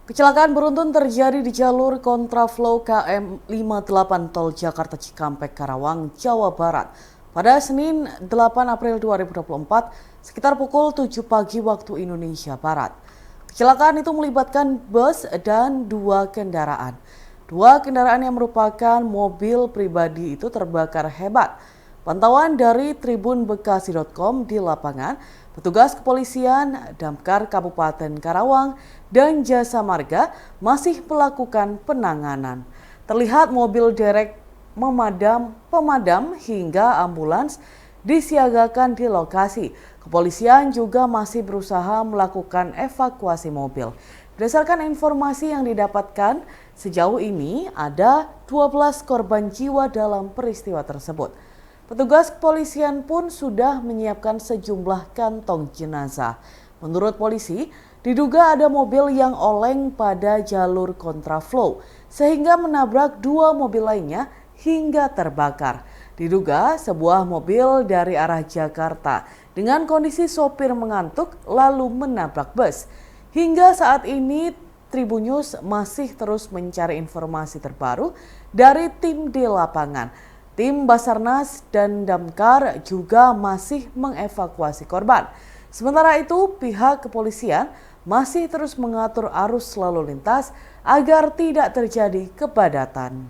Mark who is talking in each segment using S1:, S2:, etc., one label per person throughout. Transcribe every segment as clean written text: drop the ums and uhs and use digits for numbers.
S1: Kecelakaan beruntun terjadi di jalur kontraflow KM 58 Tol Jakarta Cikampek Karawang, Jawa Barat pada Senin 8 April 2024 sekitar pukul 7 pagi waktu Indonesia Barat. Kecelakaan itu melibatkan bus dan dua kendaraan. Dua kendaraan yang merupakan mobil pribadi itu terbakar hebat. Pantauan dari tribunbekasi.com di lapangan, petugas kepolisian, Damkar Kabupaten Karawang, dan Jasa Marga masih melakukan penanganan. Terlihat mobil derek pemadam hingga ambulans disiagakan di lokasi. Kepolisian juga masih berusaha melakukan evakuasi mobil. Berdasarkan informasi yang didapatkan, sejauh ini ada 12 korban jiwa dalam peristiwa tersebut. Petugas kepolisian pun sudah menyiapkan sejumlah kantong jenazah. Menurut polisi, diduga ada mobil yang oleng pada jalur kontraflow sehingga menabrak dua mobil lainnya hingga terbakar. Diduga sebuah mobil dari arah Jakarta dengan kondisi sopir mengantuk lalu menabrak bus. Hingga saat ini Tribunnews masih terus mencari informasi terbaru dari tim di lapangan. Tim Basarnas dan Damkar juga masih mengevakuasi korban. Sementara itu, pihak kepolisian masih terus mengatur arus lalu lintas agar tidak terjadi kepadatan.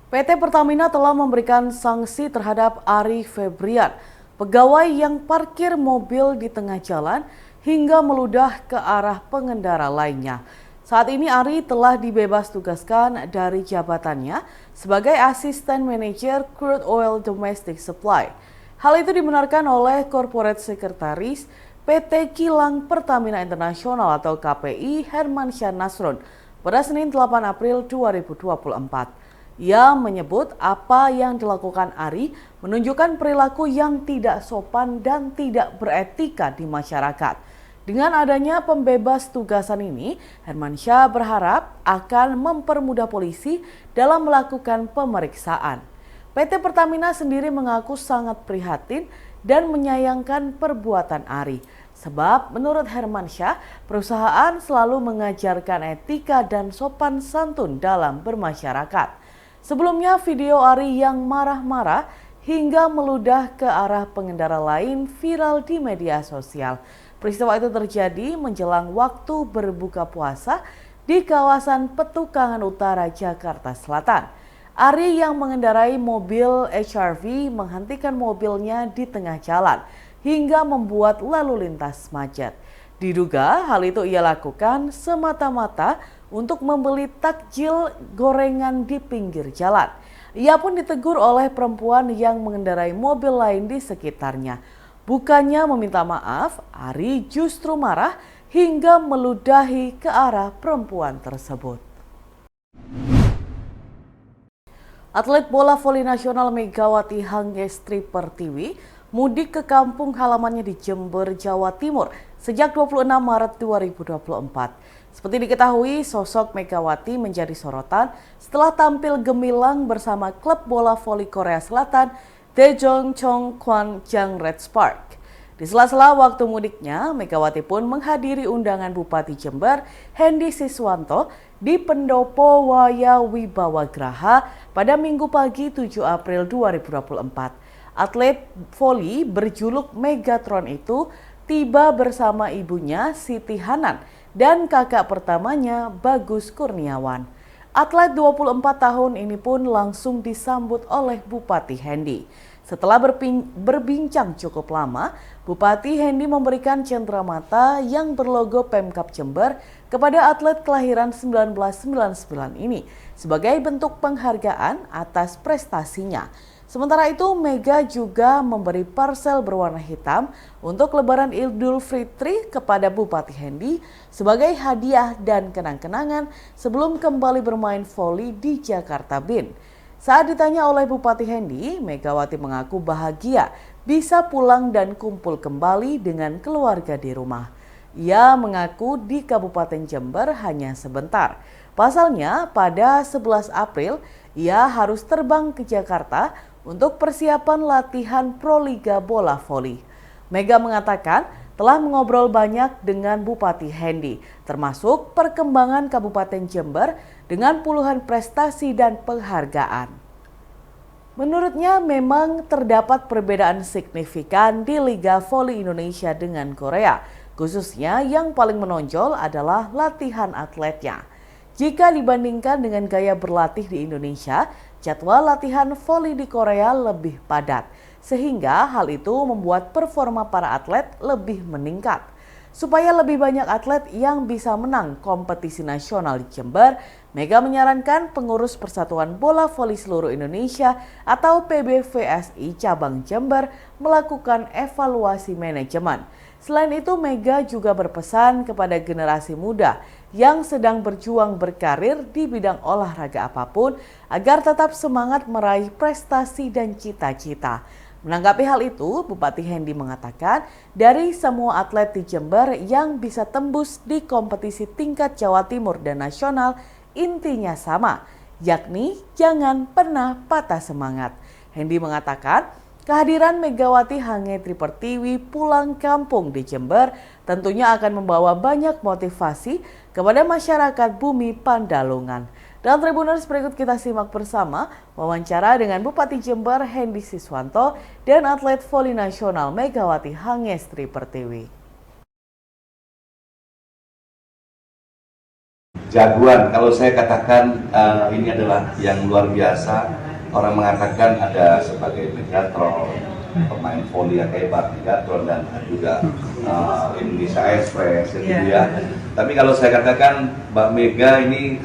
S1: PT Pertamina telah memberikan sanksi terhadap Ari Febrian, pegawai yang parkir mobil di tengah jalan hingga meludah ke arah pengendara lainnya. Saat ini Ari telah dibebas tugaskan dari jabatannya sebagai asisten manajer crude oil domestic supply. Hal itu dibenarkan oleh Corporate Sekretaris PT Kilang Pertamina International atau KPI Hermansyah Nasrun pada Senin 8 April 2024. Ia menyebut apa yang dilakukan Ari menunjukkan perilaku yang tidak sopan dan tidak beretika di masyarakat. Dengan adanya pembebas tugasan ini, Hermansyah berharap akan mempermudah polisi dalam melakukan pemeriksaan. PT Pertamina sendiri mengaku sangat prihatin dan menyayangkan perbuatan Ari. Sebab menurut Hermansyah, perusahaan selalu mengajarkan etika dan sopan santun dalam bermasyarakat. Sebelumnya video Ari yang marah-marah hingga meludah ke arah pengendara lain viral di media sosial. Peristiwa itu terjadi menjelang waktu berbuka puasa di kawasan Petukangan Utara, Jakarta Selatan. Ari yang mengendarai mobil HRV menghentikan mobilnya di tengah jalan hingga membuat lalu lintas macet. Diduga hal itu ia lakukan semata-mata untuk membeli takjil gorengan di pinggir jalan. Ia pun ditegur oleh perempuan yang mengendarai mobil lain di sekitarnya. Bukannya meminta maaf, Ari justru marah hingga meludahi ke arah perempuan tersebut. Atlet bola voli nasional Megawati Hangestri Pertiwi mudik ke kampung halamannya di Jember, Jawa Timur sejak 26 Maret 2024. Seperti diketahui, sosok Megawati menjadi sorotan setelah tampil gemilang bersama klub bola voli Korea Selatan Daejeon Chongkwon-jang Red Spark. Di sela-sela waktu mudiknya, Megawati pun menghadiri undangan Bupati Jember Hendy Siswanto di Pendopo Waya Wibawa Graha pada Minggu pagi 7 April 2024. Atlet voli berjuluk Megatron itu tiba bersama ibunya Siti Hanan dan kakak pertamanya Bagus Kurniawan. Atlet 24 tahun ini pun langsung disambut oleh Bupati Hendy. Setelah berbincang cukup lama, Bupati Hendy memberikan cenderamata yang berlogo Pemkab Jember kepada atlet kelahiran 1999 ini sebagai bentuk penghargaan atas prestasinya. Sementara itu, Mega juga memberi parcel berwarna hitam untuk Lebaran Idul Fitri kepada Bupati Hendy sebagai hadiah dan kenang-kenangan sebelum kembali bermain voli di Jakarta Bin. Saat ditanya oleh Bupati Hendy, Megawati mengaku bahagia bisa pulang dan kumpul kembali dengan keluarga di rumah. Ia mengaku di Kabupaten Jember hanya sebentar. Pasalnya, pada 11 April, ia harus terbang ke Jakarta untuk persiapan latihan Proliga bola voli. Mega mengatakan telah mengobrol banyak dengan Bupati Hendy, termasuk perkembangan Kabupaten Jember dengan puluhan prestasi dan penghargaan. Menurutnya memang terdapat perbedaan signifikan di Liga Voli Indonesia dengan Korea, khususnya yang paling menonjol adalah latihan atletnya. Jika dibandingkan dengan gaya berlatih di Indonesia, jadwal latihan voli di Korea lebih padat, sehingga hal itu membuat performa para atlet lebih meningkat. Supaya lebih banyak atlet yang bisa menang kompetisi nasional di Jember, Mega menyarankan pengurus Persatuan Bola Voli Seluruh Indonesia atau PBVSI Cabang Jember melakukan evaluasi manajemen. Selain itu, Mega juga berpesan kepada generasi muda yang sedang berjuang berkarir di bidang olahraga apapun agar tetap semangat meraih prestasi dan cita-cita. Menanggapi hal itu, Bupati Hendy mengatakan dari semua atlet di Jember yang bisa tembus di kompetisi tingkat Jawa Timur dan nasional, intinya sama, yakni jangan pernah patah semangat. Hendy mengatakan kehadiran Megawati Hangetri Pertiwi pulang kampung di Jember tentunya akan membawa banyak motivasi kepada masyarakat bumi Pandalungan. Dan Tribuners, berikut kita simak bersama wawancara dengan Bupati Jember Hendy Siswanto dan atlet voli nasional Megawati Hangetri Pertiwi.
S2: Jagoan, kalau saya katakan ini adalah yang luar biasa. Orang mengatakan ada sebagai Megatron, pemain voli yang hebat, Megatron, dan juga Indonesia Express, gitu ya. Tapi kalau saya katakan Mbak Mega ini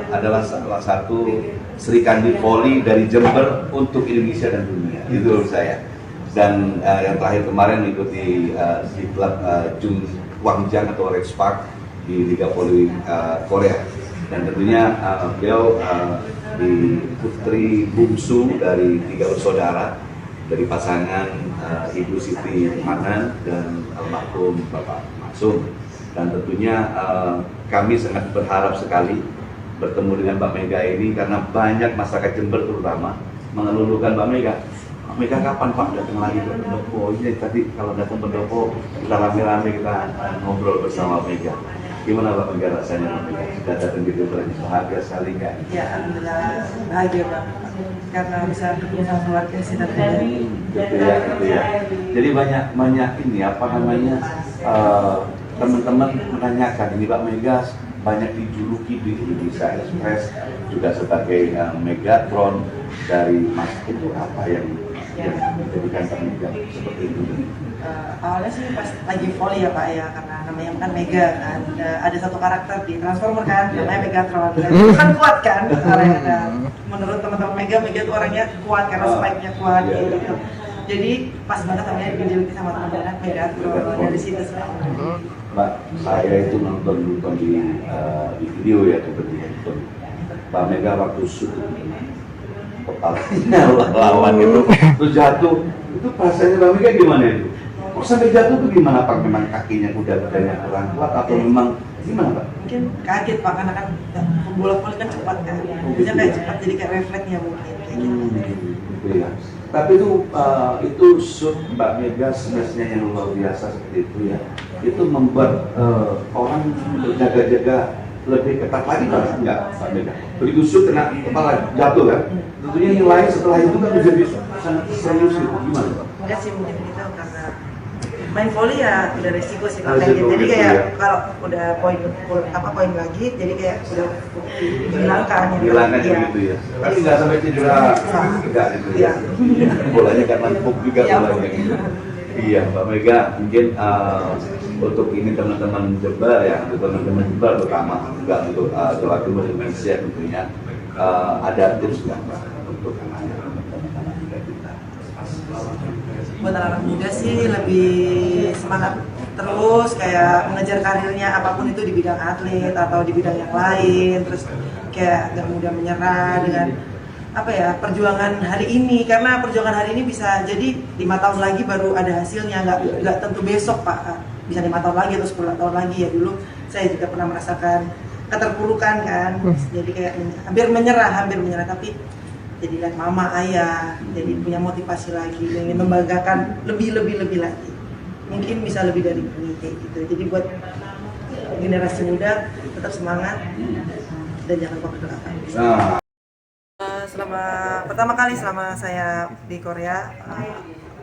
S2: adalah salah satu Sri Kandi Voli dari Jember untuk Indonesia dan dunia, itu menurut saya. Dan yang terakhir kemarin mengikuti di klub Gwangjang atau Rex Park di Liga Voli Korea. Dan tentunya beliau di putri bungsu dari 3 bersaudara, dari pasangan Ibu Siti Manan dan almarhum Bapak Maksum. Dan tentunya kami sangat berharap sekali bertemu dengan Mbak Mega ini karena banyak masyarakat Jember terutama mengeluhkan Mbak Mega. Mbak Mega kapan Pak datang lagi ke pendopo? Ini tadi kalau datang pendopo kita rame-rame kita ngobrol bersama Mbak Mega. Gimana Mbak Mega rasanya Mbak Mega? Sudah datang gitu berarti bahagia sekali kan?
S3: Ya alhamdulillah bahagia Pak karena bisa ketemu sama keluarga sih tentunya.
S2: Gitu ya. Jadi banyak ini apa namanya teman-teman menanyakan ini Mbak Mega banyak dijuluki di Indonesia Express juga sebagai Megatron dari Mas, itu apa yang menjadikan Mbak Mega seperti itu?
S3: Awalnya sih pas lagi volley ya Pak ya, karena namanya kan Mega kan, ada satu karakter di Transformer kan, namanya Megatron, kan kuat kan orangnya. Menurut teman-teman Mega itu orangnya kuat karena spike-nya kuat gitu. Jadi pas banget namanya dijuluki sama teman-teman Megatron dari situ sebenarnya.
S2: Mbak, saya itu nonton di video ya seperti itu. Mbak Mega waktu shoot kepalanya lawan gitu, terus jatuh, itu perasaannya Mbak Mega gimana itu? Kok sampai jatuh tuh gimana Pak? Memang kakinya kudanya kurang kuat atau memang gimana Pak?
S3: Mungkin kaget Pak, karena kan bola voli kan cepat kan, biasanya kayak cepat jadi kayak refleksnya mungkin kayak gitu.
S2: Gitu ya. Tapi itu shoot Mbak Mega smash-nya yang luar biasa seperti itu ya. Itu membuat orang berjaga-jaga lebih ketat lagi kan enggak Mbak Mega? Begitu shoot kena kepala jatuh kan? Tentunya yang lain setelah itu kan menjadi sangat serius gitu. Gimana Pak?
S3: Enggak sih mungkin gitu karena main volley ya udah resiko sih Pak. Jadi kayak
S2: ya.
S3: kalau udah poin lagi jadi kayak udah dihilangkan
S2: gitu ya. Tapi nggak sampai cedera enggak gitu ya. Bolanya kan empuk juga bolanya. Iya Mbak Mega, mungkin untuk ini teman-teman Jember ya, untuk teman-teman Jember terutama juga untuk Jawa Timur Indonesia tentunya ada tips nggak Mbak untuk anak-anak kita?
S3: Buat anak-anak muda sih lebih semangat terus kayak mengejar karirnya apapun itu di bidang atlet atau di bidang yang lain, terus kayak gak mudah menyerah dengan apa ya perjuangan hari ini, karena perjuangan hari ini bisa jadi 5 tahun lagi baru ada hasilnya, nggak tentu besok Pak, bisa 5 tahun lagi atau 10 tahun lagi ya. Dulu saya juga pernah merasakan keterpurukan kan, jadi kayak hampir menyerah tapi jadi lihat mama ayah jadi punya motivasi lagi, ingin membanggakan lebih lagi. mungkin bisa lebih dari ini kayak gitu. Jadi buat generasi muda tetap semangat dan jangan lupa berdoa. Pertama kali selama saya di Korea,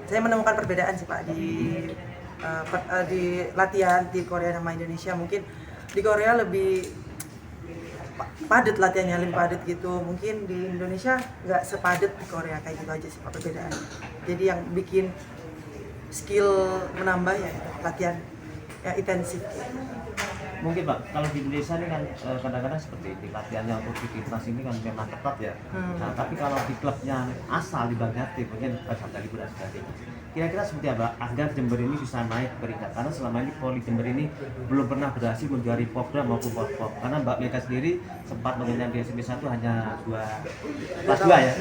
S3: saya menemukan perbedaan sih Pak di latihan di Korea sama Indonesia. Mungkin di Korea lebih padat latihannya, lebih padat gitu. Mungkin di Indonesia nggak sepadat di Korea, kayak gitu aja sih Pak perbedaan. Jadi yang bikin skill menambah ya latihan ya intensif.
S4: Mungkin Pak, kalau di Indonesia ini kan kadang-kadang seperti ini, latihannya untuk di timnas ini kan memang ketat ya. Nah, tapi kalau di klubnya asal di Bagati, mungkin pada liburan sebagainya. Kira-kira seperti apa agar Jember ini bisa naik peringkat? Karena selama ini Poli Jember ini belum pernah berhasil menjuari Popda maupun Pop. Karena Mbak Mega sendiri sempat mengenyam di SMP 1 hanya kelas 2 ya.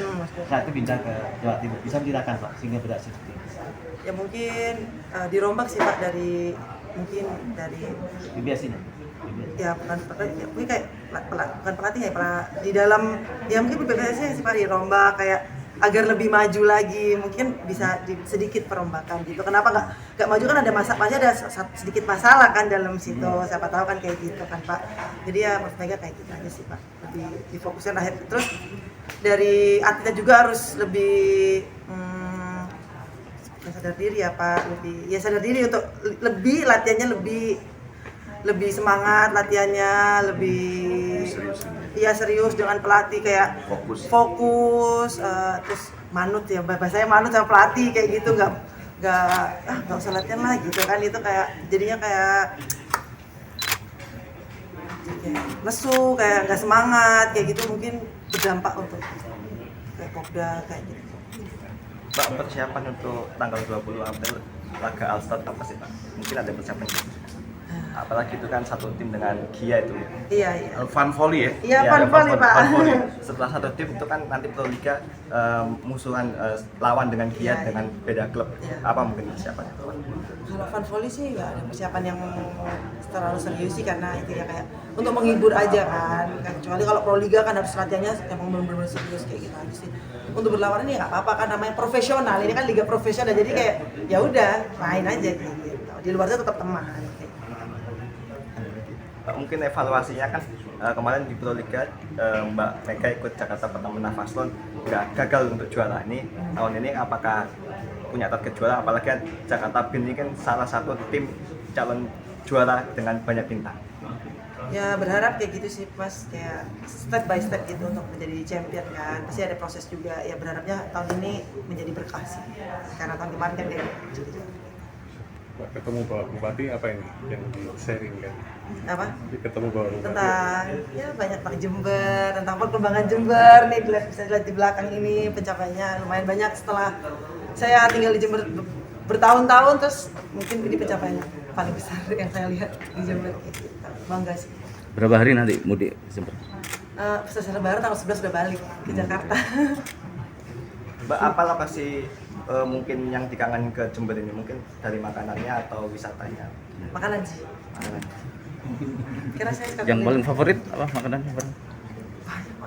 S4: Saat itu pindah ke Jawa Timur. Bisa menceritakan Pak sehingga berhasil seperti ini?
S3: Ya mungkin dirombak sih Pak dari
S4: Biasanya.
S3: ya bukan kayak bukan pelatih ya di dalam ya mungkin biasanya sih Pak dirombak kayak agar lebih maju lagi, mungkin bisa sedikit perombakan gitu. Kenapa nggak maju kan masih ada sedikit masalah kan dalam situ, siapa tahu kan kayak gitu kan Pak. Jadi ya menurut Mega kayak gitu aja sih Pak, lebih difokuskan akhir. Terus dari atletnya juga harus lebih sadar diri ya Pak, lebih sadar diri untuk lebih latihannya lebih semangat latihannya, lebih serius dengan pelatih kayak fokus terus manut ya, bahasanya manut sama pelatih kayak gitu, nggak usah latihan lah gitu kan, itu kayak jadinya kayak lesu, kayak nggak semangat kayak gitu, mungkin berdampak untuk kayak Popda kayak gitu.
S5: Pak, persiapan untuk tanggal 20 April laga All-Star apa sih Pak? Mungkin ada persiapan gitu. Apalagi itu kan satu tim dengan Kia itu.
S3: Iya.
S2: Fun volley ya?
S3: Iya, fun volley Pak.
S5: Fun volley. Setelah satu tim itu kan nanti Pro Liga musuhan lawan dengan Kia
S3: Iya,
S5: dengan beda klub.
S3: Iya.
S5: Apa mungkin persiapan itu?
S3: Kalau fun volley sih nggak ada persiapan yang terlalu serius sih, karena itu ya kayak untuk menghibur aja kan. Kecuali kalau Pro Liga kan harus latihannya emang benar-benar serius kayak gitu aja sih. Untuk berlawan ini nggak apa-apa kan, namanya profesional, ini kan liga profesional, jadi kayak ya udah main aja gitu. Di luarnya tetap teman.
S5: Mungkin evaluasinya kan kemarin di Pro Liga Mbak Mega ikut Jakarta Pertamina Faslon nggak gagal untuk juara. Ini tahun ini apakah punya target juara, apalagi kan Jakarta BIN ini kan salah satu tim calon juara dengan banyak bintang.
S3: Ya berharap kayak gitu sih Mas, kayak step by step gitu untuk menjadi champion kan, pasti ada proses juga. Ya berharapnya tahun ini menjadi berkah sih, karena tahun kemarin kan dia gitu.
S6: Ketemu Bapak Bupati apa ini yang sharing kan?
S3: Apa?
S6: Ketemu Bapak Bupati.
S3: Tentang ya banyak tentang Jember, tentang perkembangan Jember nih, bisa dilihat di belakang ini pencapaiannya lumayan banyak setelah saya tinggal di Jember bertahun-tahun, terus mungkin ini pencapaiannya paling besar yang saya lihat di Jember. Bangga sih.
S7: Berapa hari nanti mudik Jember?
S3: Setelah Lebaran tanggal 11 sudah balik ke Jakarta.
S5: Mbak, apa lokasi mungkin yang dikangen ke Jember ini, mungkin dari makanannya atau wisatanya?
S3: Makanan sih. Kira saya suka
S7: Yang paling favorit apa makanan favorit?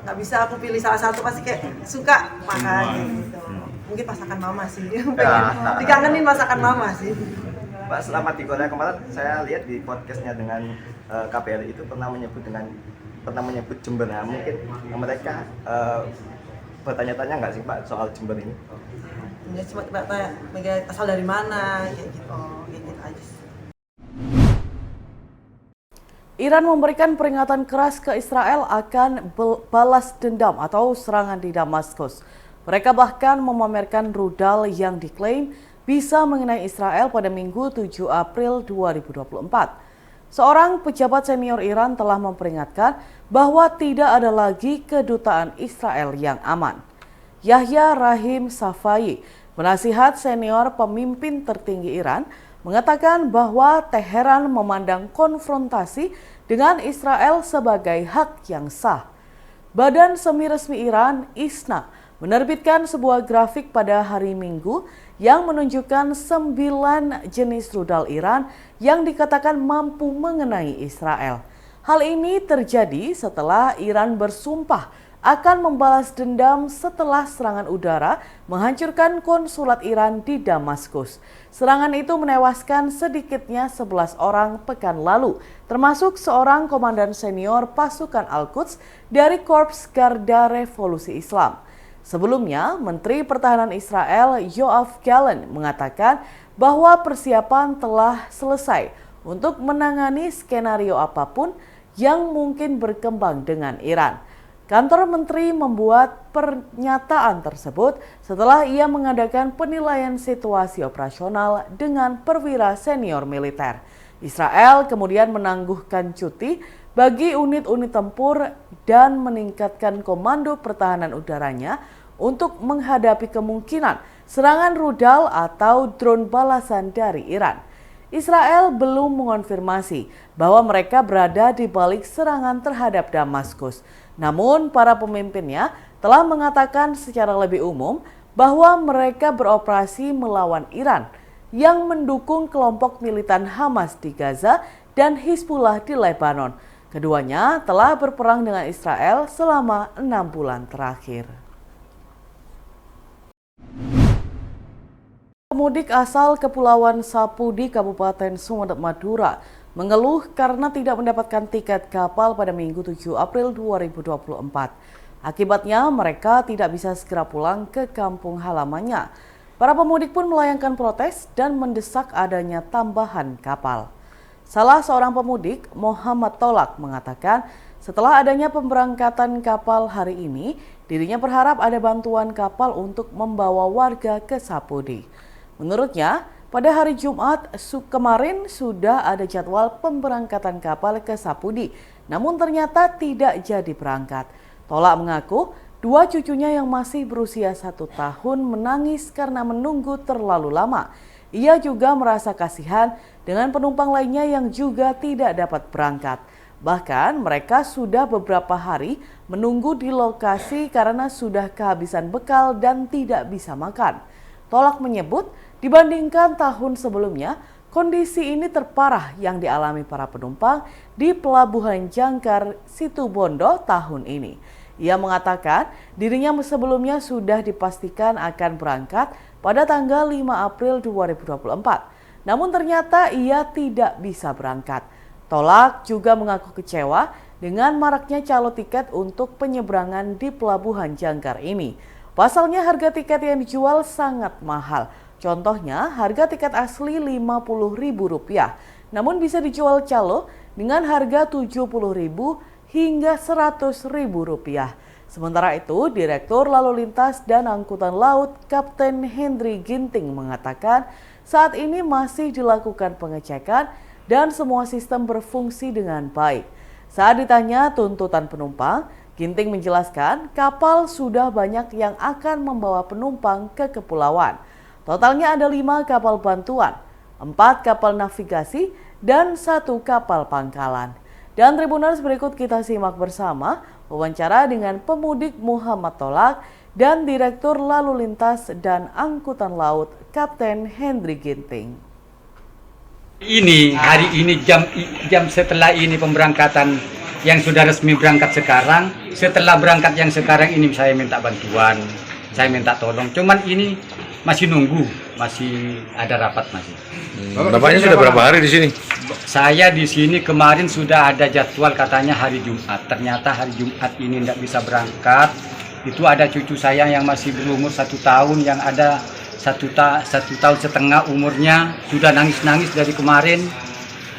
S3: nggak bisa aku pilih salah satu, pasti kayak suka makan gitu. Mungkin masakan mama sih. Dikangenin masakan mama sih.
S5: Mbak, selama di Korea kemarin saya lihat di podcastnya dengan KPRI itu pernah menyebut Jember. Nah, mungkin mereka bertanya-tanya nggak sih Pak soal Jember ini?
S3: Ya cuma tanya Mega asal dari mana kayak gitu. Kayak gitu aja sih.
S1: Iran memberikan peringatan keras ke Israel akan balas dendam atau serangan di Damaskus. Mereka bahkan memamerkan rudal yang diklaim bisa mengenai Israel pada Minggu 7 April 2024. Seorang pejabat senior Iran telah memperingatkan bahwa tidak ada lagi kedutaan Israel yang aman. Yahya Rahim Safai, penasihat senior pemimpin tertinggi Iran, mengatakan bahwa Teheran memandang konfrontasi dengan Israel sebagai hak yang sah. Badan Semi Resmi Iran, ISNA, menerbitkan sebuah grafik pada hari Minggu yang menunjukkan 9 jenis rudal Iran yang dikatakan mampu mengenai Israel. Hal ini terjadi setelah Iran bersumpah akan membalas dendam setelah serangan udara menghancurkan konsulat Iran di Damaskus. Serangan itu menewaskan sedikitnya 11 orang pekan lalu, termasuk seorang komandan senior pasukan Al-Quds dari Korps Garda Revolusi Islam. Sebelumnya, Menteri Pertahanan Israel Yoav Gallant mengatakan bahwa persiapan telah selesai untuk menangani skenario apapun yang mungkin berkembang dengan Iran. Kantor Menteri membuat pernyataan tersebut setelah ia mengadakan penilaian situasi operasional dengan perwira senior militer. Israel kemudian menangguhkan cuti bagi unit-unit tempur dan meningkatkan komando pertahanan udaranya untuk menghadapi kemungkinan serangan rudal atau drone balasan dari Iran. Israel belum mengonfirmasi bahwa mereka berada di balik serangan terhadap Damaskus. Namun, para pemimpinnya telah mengatakan secara lebih umum bahwa mereka beroperasi melawan Iran yang mendukung kelompok militan Hamas di Gaza dan Hizbullah di Lebanon. Keduanya telah berperang dengan Israel selama 6 bulan terakhir. Pemudik asal Kepulauan Sapudi, Kabupaten Sumeneb, Madura mengeluh karena tidak mendapatkan tiket kapal pada Minggu 7 April 2024. Akibatnya mereka tidak bisa segera pulang ke kampung halamannya. Para pemudik pun melayangkan protes dan mendesak adanya tambahan kapal. Salah seorang pemudik, Muhammad Tolak, mengatakan setelah adanya pemberangkatan kapal hari ini, dirinya berharap ada bantuan kapal untuk membawa warga ke Sapudi. Menurutnya, pada hari Jumat kemarin sudah ada jadwal pemberangkatan kapal ke Sapudi, namun ternyata tidak jadi berangkat. Tolak mengaku 2 cucunya yang masih berusia 1 tahun menangis karena menunggu terlalu lama. Ia juga merasa kasihan dengan penumpang lainnya yang juga tidak dapat berangkat. Bahkan mereka sudah beberapa hari menunggu di lokasi karena sudah kehabisan bekal dan tidak bisa makan. Tolak menyebut dibandingkan tahun sebelumnya, kondisi ini terparah yang dialami para penumpang di Pelabuhan Jangkar, Situbondo tahun ini. Ia mengatakan dirinya sebelumnya sudah dipastikan akan berangkat pada tanggal 5 April 2024. Namun ternyata ia tidak bisa berangkat. Tolak juga mengaku kecewa dengan maraknya calo tiket untuk penyeberangan di Pelabuhan Jangkar ini. Pasalnya harga tiket yang dijual sangat mahal. Contohnya harga tiket asli Rp50.000, namun bisa dijual calo dengan harga Rp70.000 hingga Rp100.000. Sementara itu, Direktur Lalu Lintas dan Angkutan Laut Kapten Hendry Ginting mengatakan saat ini masih dilakukan pengecekan dan semua sistem berfungsi dengan baik. Saat ditanya tuntutan penumpang, Ginting menjelaskan kapal sudah banyak yang akan membawa penumpang ke kepulauan. Totalnya ada 5 kapal bantuan, 4 kapal navigasi, dan 1 kapal pangkalan. Dan Tribuners, berikut kita simak bersama wawancara dengan pemudik Muhammad Tolak dan Direktur Lalu Lintas dan Angkutan Laut Kapten Hendry Ginting.
S8: Hari ini jam setelah ini pemberangkatan yang sudah resmi berangkat sekarang, setelah berangkat yang sekarang ini saya minta bantuan, saya minta tolong. Cuman ini masih nunggu, masih ada rapat masih.
S6: Bapaknya sudah berapa hari di sini?
S8: Saya di sini kemarin sudah ada jadwal katanya hari Jumat. Ternyata hari Jumat ini tidak bisa berangkat. Itu ada cucu saya yang masih berumur 1 tahun, yang ada 1 tahun setengah umurnya, sudah nangis-nangis dari kemarin.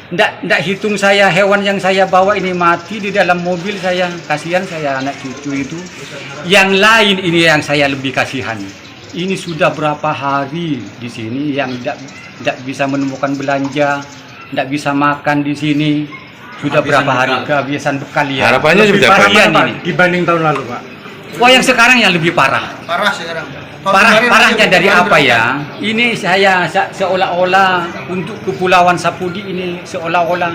S8: Nggak hitung saya hewan yang saya bawa ini mati di dalam mobil saya. Kasihan saya anak cucu itu. Yang lain ini yang saya lebih kasihan. Ini sudah berapa hari di sini yang tidak bisa menemukan belanja, tidak bisa makan di sini. Sudah berapa hari kehabisan bekal ya.
S6: Harapannya
S8: lebih
S6: parah
S8: ini
S6: dibanding tahun lalu, Pak.
S8: Wah, yang sekarang yang lebih parah.
S9: Parah sekarang.
S8: Parahnya dari apa ya? Ini saya seolah-olah untuk Kepulauan Sapudi ini seolah-olah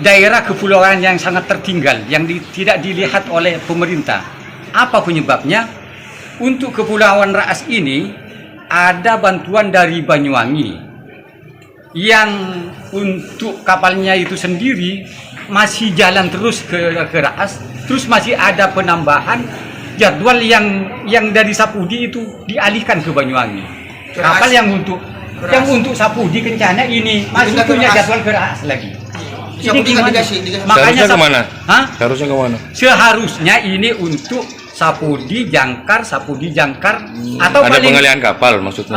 S8: daerah kepulauan yang sangat tertinggal, yang tidak dilihat oleh pemerintah. Apa penyebabnya? Untuk Kepulauan Raas ini ada bantuan dari Banyuwangi yang untuk kapalnya itu sendiri masih jalan terus ke Raas, terus masih ada penambahan jadwal yang dari Sapudi itu dialihkan ke Banyuwangi. Kapal yang untuk Sapudi Kencana ini masih punya jadwal ke Raas lagi. Ini gimana? Makanya
S6: kemana?
S8: Hah?
S6: Seharusnya kemana?
S8: Seharusnya ini untuk Sapudi Jangkar atau
S6: Ada
S8: paling
S6: pengalihan kapal maksudnya.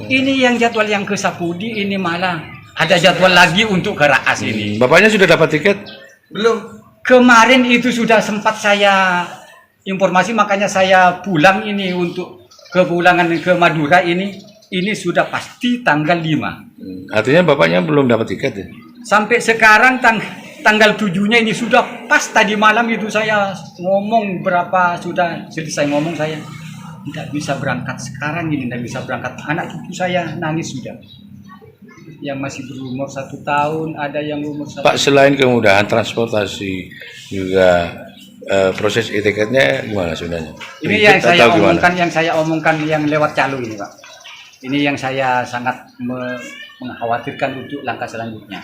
S8: Ini yang jadwal yang ke Sapudi ini malah ada jadwal lagi untuk ke Raas ini.
S6: Bapaknya sudah dapat tiket?
S3: Belum.
S8: Kemarin itu sudah sempat saya informasi, makanya saya pulang ini untuk kepulangan ke Madura ini sudah pasti tanggal 5.
S6: Artinya bapaknya belum dapat tiket ya?
S8: Sampai sekarang tanggal 7-nya ini sudah pas. Tadi malam itu saya ngomong sudah selesai ngomong, saya tidak bisa berangkat sekarang ini, tidak bisa berangkat. Anak cucu saya nangis sudah. Yang masih berumur 1 tahun, ada yang umur 1
S6: Pak, selain kemudahan transportasi juga proses e-tiketnya gimana sebenarnya?
S8: Ini yang saya omongkan yang lewat Calo ini, Pak. Ini yang saya sangat mengkhawatirkan untuk langkah selanjutnya.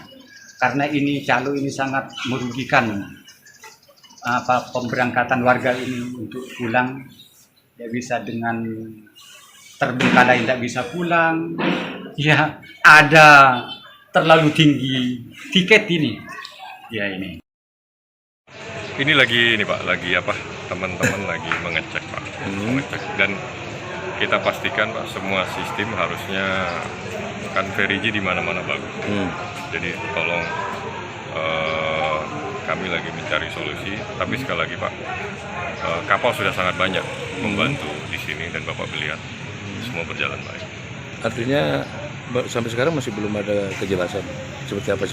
S8: Karena ini Calo ini sangat merugikan pemberangkatan warga ini untuk pulang. Tidak bisa dengan terbengkalai, tidak bisa pulang. Ya, ada terlalu tinggi tiket ini. Ya ini.
S9: Ini lagi Pak, teman-teman lagi mengecek Pak, mengecek, dan kita pastikan Pak semua sistem harusnya kan Ferigi di mana-mana bagus. Jadi tolong kami lagi mencari solusi, tapi sekali lagi Pak, kapal sudah sangat banyak membantu di sini dan Bapak melihat semua berjalan baik.
S6: Artinya sampai sekarang masih belum ada kejelasan seperti apa.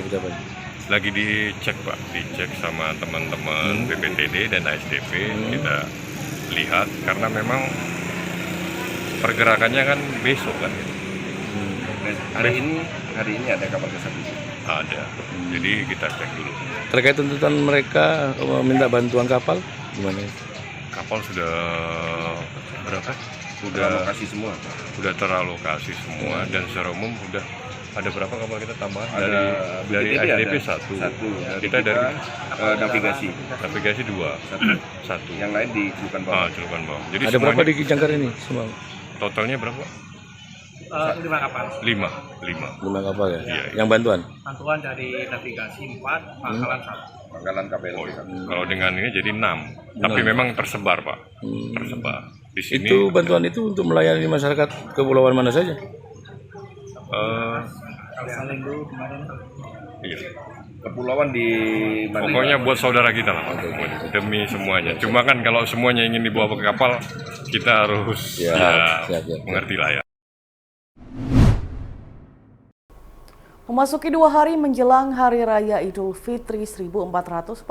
S9: Lagi dicek Pak, dicek sama teman-teman BPTD dan ASDP. Kita lihat karena memang pergerakannya kan besok kan.
S5: Hari ini ada kapal tersebut.
S9: Ada. Jadi kita cek dulu.
S6: Terkait tuntutan mereka meminta bantuan kapal gimana?
S9: Kapal sudah berapa?
S5: Teralokasi semua.
S9: Sudah teralokasi semua dan secara umum sudah ada berapa kapal kita tambahan? Dari SDP satu. Kita dari
S5: navigasi
S9: 2. Satu.
S5: Yang lain di Celukan Bawah.
S9: Celukan Bawah. Jadi
S6: Ada berapa di Jangkar ini semua?
S9: Totalnya berapa?
S10: 5 kapal.
S9: 5
S6: kapal ya?
S9: Iya.
S6: Yang bantuan?
S10: Bantuan dari navigasi 4, pangkalan 1.
S5: Pangkalan KPL.
S9: Kalau dengan ini jadi 6. Tapi memang tersebar Pak. Tersebar. Di sini
S6: Itu bantuan itu untuk melayani masyarakat kepulauan mana saja?
S9: Iya.
S5: Kepulauan di mana?
S9: Pokoknya buat saudara kita lah, demi semuanya. Cuma kan kalau semuanya ingin dibawa ke kapal, kita harus
S6: siap.
S9: mengerti lah ya.
S1: Memasuki 2 hari menjelang Hari Raya Idul Fitri 1445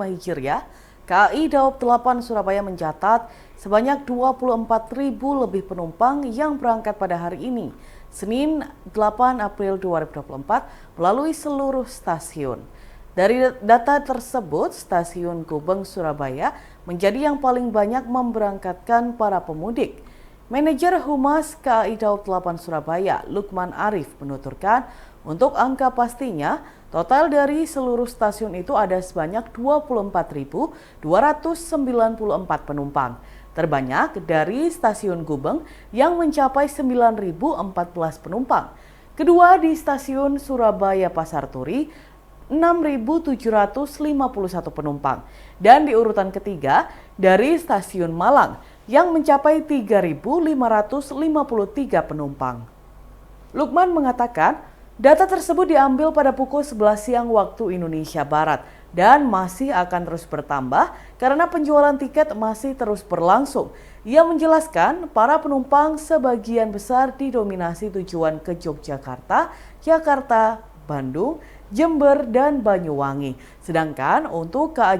S1: Hijriah, KAI Daob 8 Surabaya mencatat sebanyak 24.000 lebih penumpang yang berangkat pada hari ini, Senin 8 April 2024, melalui seluruh stasiun. Dari data tersebut, Stasiun Gubeng Surabaya menjadi yang paling banyak memberangkatkan para pemudik. Manajer Humas KAI Daob 8 Surabaya, Lukman Arif, menuturkan untuk angka pastinya, total dari seluruh stasiun itu ada sebanyak 24.294 penumpang. Terbanyak dari Stasiun Gubeng yang mencapai 9.014 penumpang. Kedua di Stasiun Surabaya Pasar Turi, 6.751 penumpang. Dan di urutan ketiga dari Stasiun Malang yang mencapai 3.553 penumpang. Lukman mengatakan, data tersebut diambil pada pukul 11 siang waktu Indonesia Barat dan masih akan terus bertambah karena penjualan tiket masih terus berlangsung. Ia menjelaskan para penumpang sebagian besar didominasi tujuan ke Yogyakarta, Jakarta, Bandung, Jember, dan Banyuwangi. Sedangkan untuk KA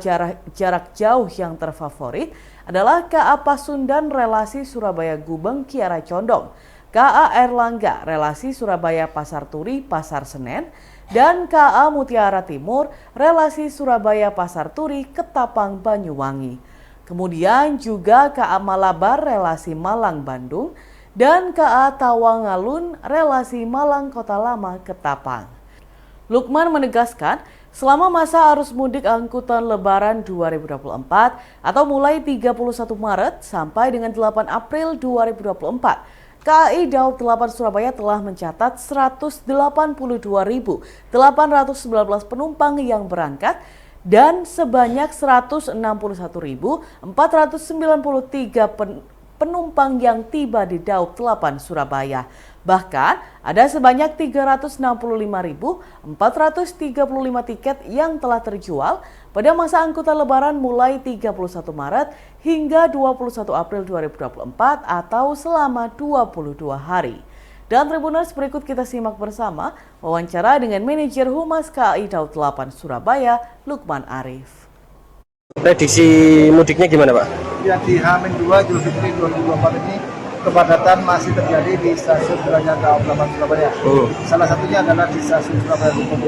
S1: jarak jauh yang terfavorit adalah KA Pasundan relasi Surabaya Gubeng Kiara Condong, KA Erlangga relasi Surabaya Pasar Turi Pasar Senen, dan KA Mutiara Timur relasi Surabaya Pasar Turi Ketapang Banyuwangi. Kemudian juga KA Malabar relasi Malang Bandung dan KA Tawangalun relasi Malang Kota Lama Ketapang. Lukman menegaskan Selama masa arus mudik angkutan Lebaran 2024 atau mulai 31 Maret sampai dengan 8 April 2024, KAI Daob 8 Surabaya telah mencatat 182.819 penumpang yang berangkat dan sebanyak 161.493 penumpang yang tiba di Daob 8 Surabaya. Bahkan ada sebanyak 365.435 tiket yang telah terjual pada masa angkutan Lebaran mulai 31 Maret hingga 21 April 2024 atau selama 22 hari. Dan Tribuners, berikut kita simak bersama wawancara dengan manajer Humas KAI Daob 8 Surabaya, Lukman Arif.
S11: Prediksi mudiknya gimana, Pak?
S12: Ya, di H-2 Idul Fitri 2024 ini kepadatan masih terjadi di stasiun Gereja Daob 8 Surabaya. Salah satunya adalah di stasiun Surabaya Bupati.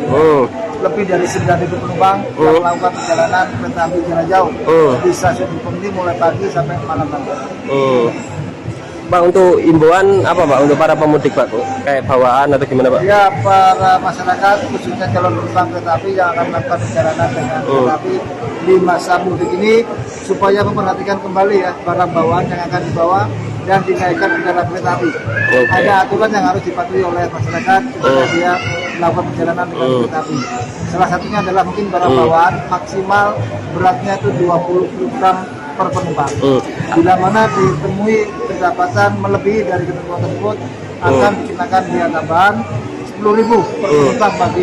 S12: Lebih dari 9.000 penumpang yang melakukan perjalanan kereta api jarak jauh di stasiun Bupati mulai pagi sampai malam nanti.
S11: Pak, untuk imbauan apa, Pak, untuk para pemudik, Pak? Kayak bawaan atau gimana, Pak?
S12: Ya, para masyarakat khususnya calon penumpang kereta api yang akan melakukan perjalanan dengan kereta api di masa mudik ini supaya memperhatikan kembali ya barang bawaan yang akan dibawa dan dinaikkan ke dalam kereta api. Ada aturan yang harus dipatuhi oleh masyarakat ketika dia melakukan perjalanan dengan kereta api. Salah satunya adalah mungkin barang bawaan maksimal beratnya itu 20 kg per penumpang. Bila mana ditemui kedapatan melebihi dari ketentuan tersebut akan dikenakan biaya tambahan 10.000 per penumpang bagi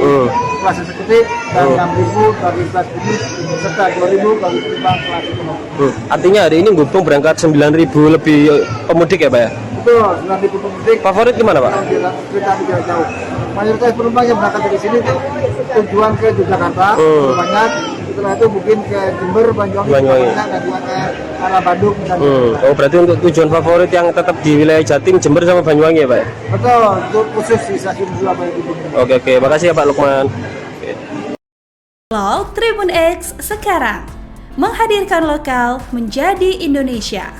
S12: kelas eksekutif dan 6.000 bagi kelas bisnis serta 2.000 bagi penumpang kelas ekonomi.
S11: Artinya hari ini Gubeng berangkat 9.000 lebih pemudik ya, Pak ya?
S12: Betul, 9.000 pemudik.
S11: Favorit gimana, Pak?
S12: Kereta api jarak jauh. Mayoritas penumpang yang berangkat dari sini itu tujuan ke Yogyakarta, banyak. Setelah itu mungkin ke Jember, Banyuwangi. Dan juga ke arah Bandung.
S11: Oh, berarti untuk tujuan favorit yang tetap di wilayah Jatim, Jember sama Banyuwangi ya, Pak?
S12: Betul, untuk khusus di stasiun Surabaya.
S11: Oke, makasih ya Pak Lukman.
S13: Tribun X sekarang menghadirkan lokal menjadi Indonesia.